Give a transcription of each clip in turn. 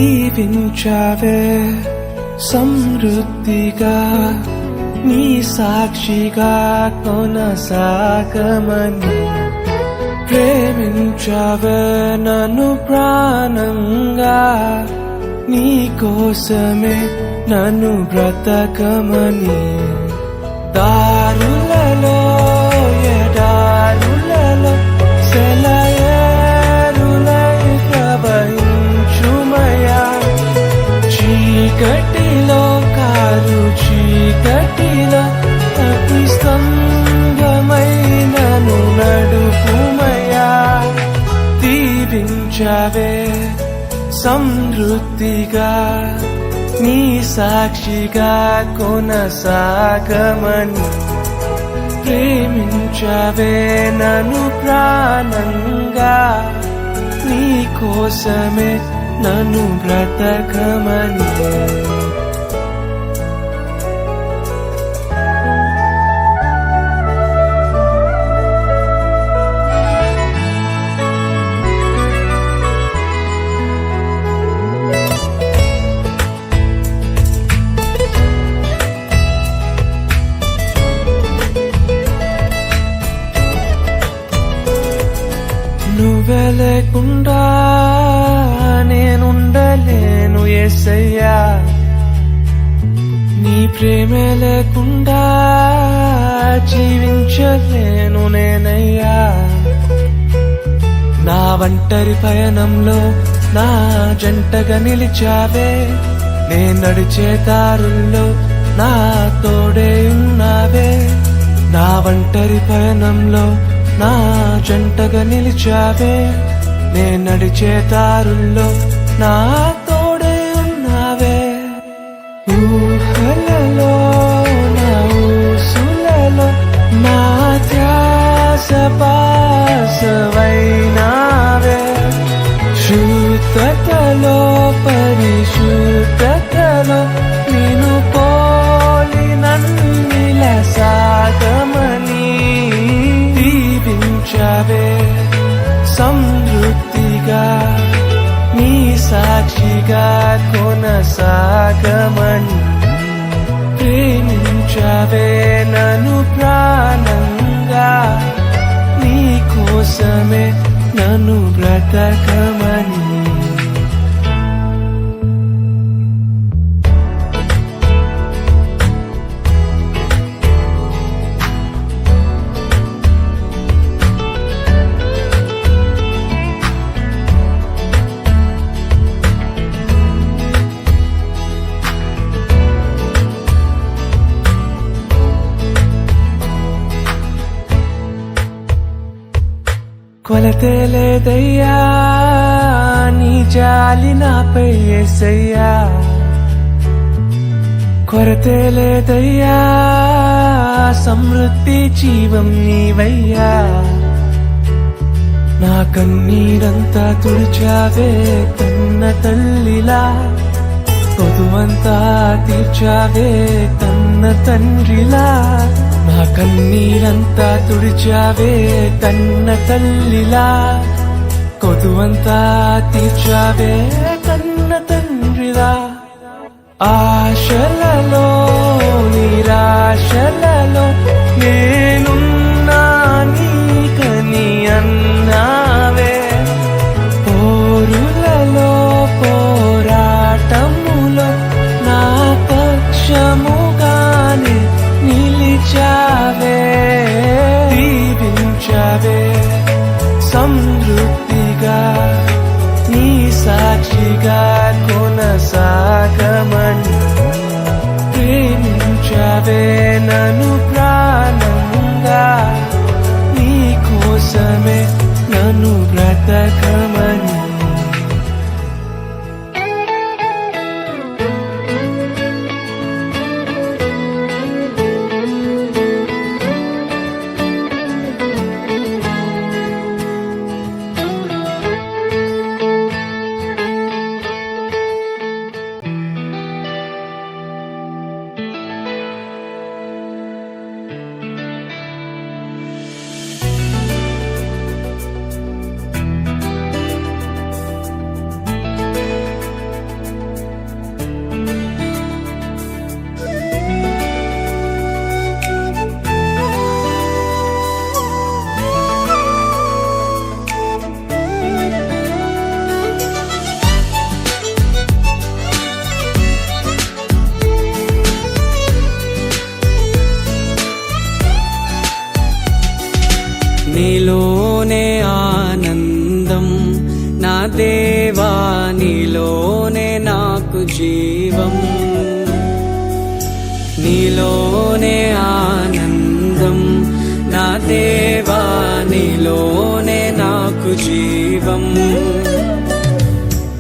దీవించావే సమృద్ధిగా నీ సాక్షిగా కొనసాగమని ప్రేమించావే నన్ను ప్రాణంగా నీ కోసమే నన్ను బ్రతకమని దారులలో ఎడారులలో సెలయేరులై ప్రవహించుమయా చీకటిలో కారు చీకటిలో అతి స్తంభమైనను నడుపుమయా దీవించావే సమృద్ధిగా నీ సాక్షిగా కొనసాగమని ప్రేమించావే నన్ను ప్రాణంగా నీ కోసమే నన్ను బ్రతకమని నువ్వే లేకుండా నేనుండలేను యేసయ్యా నీ ప్రేమే లేకుండా జీవించలేను నేనయ్యా నా ఒంటరి పయనంలో నా జంటగా నిలిచావే నే నడిచే దారుల్లో నా తోడే ఉన్నావే నా ఒంటరి పయనంలో నా జంటగా నిలిచావే నే నడిచే దారుల్లో నా తోడే ఉన్నావే ఊహలలో నా ఊసులలో నా ధ్యాస పాసవైనావే శుద్ధతలో పరిశుద్ధతలో నిన్ను పోలి నన్నిల సాగమని దీవించావే సమృద్ధిగా నీ సాక్షిగా కొనసాగమని ప్రేమించావే నన్ను ప్రాణంగా నీ కోసమే నన్ను బ్రతకమని కొలతే లేదయ్యా నీ జాలి నాపై యేసయ్యా కొరతే లేదయ్యా సమృద్ధి జీవం నీవయ్యా నా కన్నీరంతా తుడిచావే కన్న తల్లిలా పొదువంతా తీర్చావే కన్న తండ్రిలా నా కన్నీరంతా తుడిచావే కన్న తల్లిలా కొదువంతా తీర్చావే కన్న తండ్రిలా ఆశలలో నిరాశలలో నేనున్నా నీకని అన్నావే పోరులలో పోరాటములో నా పక్షముగానే నిలిచావే దీవించావే సమృద్ధిగా నీ సాక్షిగా కొనసాగమని ఆనందం నా దేవా నీలోనే నాకు జీవం నీలోనే ఆనందం నా దేవా నీలోనే నాకు జీవం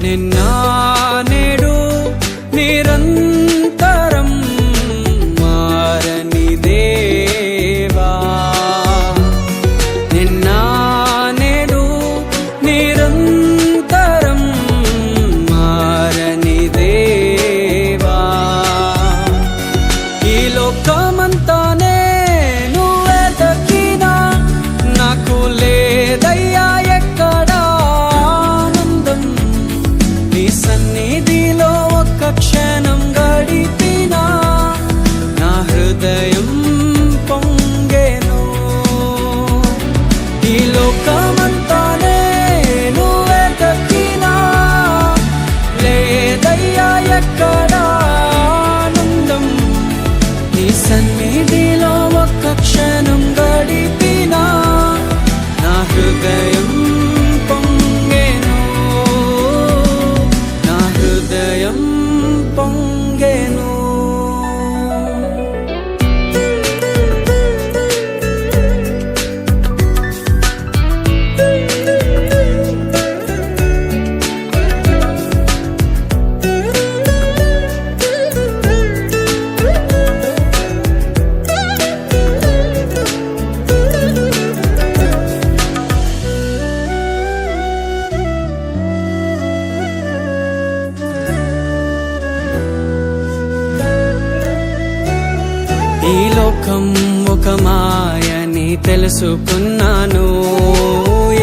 నిన్న నేడు నిరంతరం మారని దేవా నిన్న నేడు నిరంతరం మారని దేవా ఈ లోకమంతానే నువ్వే దక్కినా నాకు లేదయ్యా ఎక్కడా ఆనందం నీ సన్నిధిలో ఒక్క క్షణం గడిపినా నా హృదయం పొంగెను ఈ లోకమంతానే నువ్వే దక్కినా లేదయ్యా ఎక్కడా ఆనందం నీ సన్నిధిలో ఒక్క క్షణం గడిపినా నా హృదయం పొంగెను నా హృదయం పొంగెను ఈ లోకం ఒక మాయని తెలుసుకున్నాను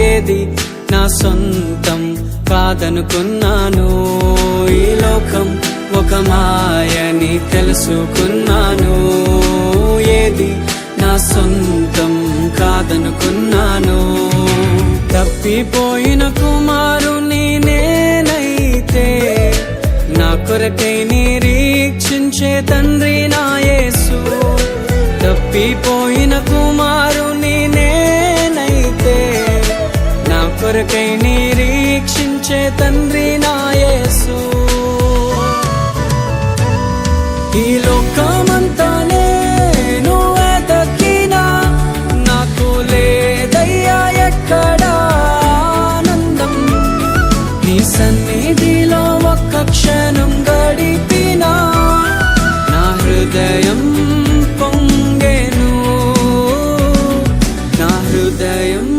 ఏది నా సొంతం కాదనుకున్నాను ఈ లోకం ఒక మాయని తెలుసుకున్నాను ఏది నా సొంతం కాదనుకున్నాను తప్పిపోయిన కుమారుని నేనైతే నా కొరకై నిరీక్షించే తండ్రి నా యేసు తప్పిపోయిన కుమారుని నేనైతే నా కొరకై నిరీక్షించే తండ్రి నా యేసు ఈ లోకమంతానే నువ్వే దక్కినా నాకు లేదయ్యా ఎక్కడా ఆనందం నీ సన్నిధిలో ఒక్క క్షణం గడిపినా నా హృదయం పొంగెను నా హృదయం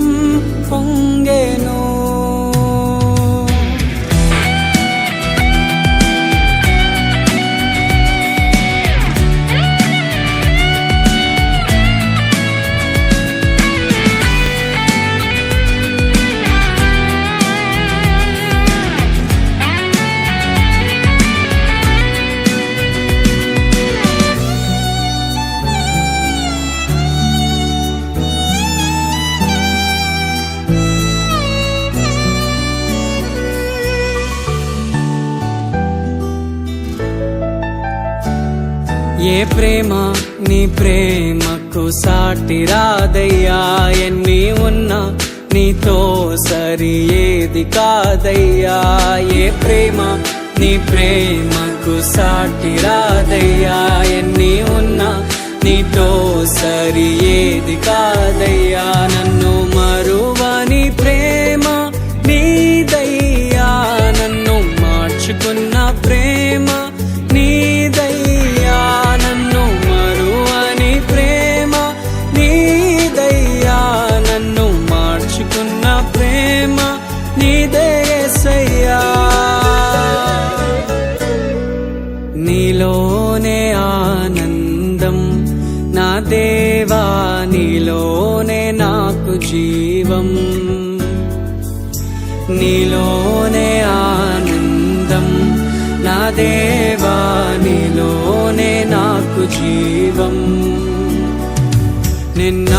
పొంగెను ఏ ప్రేమ నీ ప్రేమకు సాటి రాదయ్యా ఎన్ని ఉన్నా నీతో సరి ఏది కాదయ్యా ఏ ప్రేమ నీ ప్రేమకు సాటి రాదయ్యా ఎన్ని ఉన్నా నీతో సరి ఏది కాదయ్యా నన్ను మరువని ప్రేమ నీదయ్యా నన్ను మార్చుకున్న ప్రేమ నీదయ్యా నన్ను మరువని ప్రేమ నీదయ్యా నన్ను మార్చుకున్న ప్రేమ నీదే యేసయ్యా నీలోనే ఆనందం నా దేవా నీలోనే నాకు జీవం నీలోనే ఆనందం నా దేవా నీలోనే నాకు జీవం నిన్న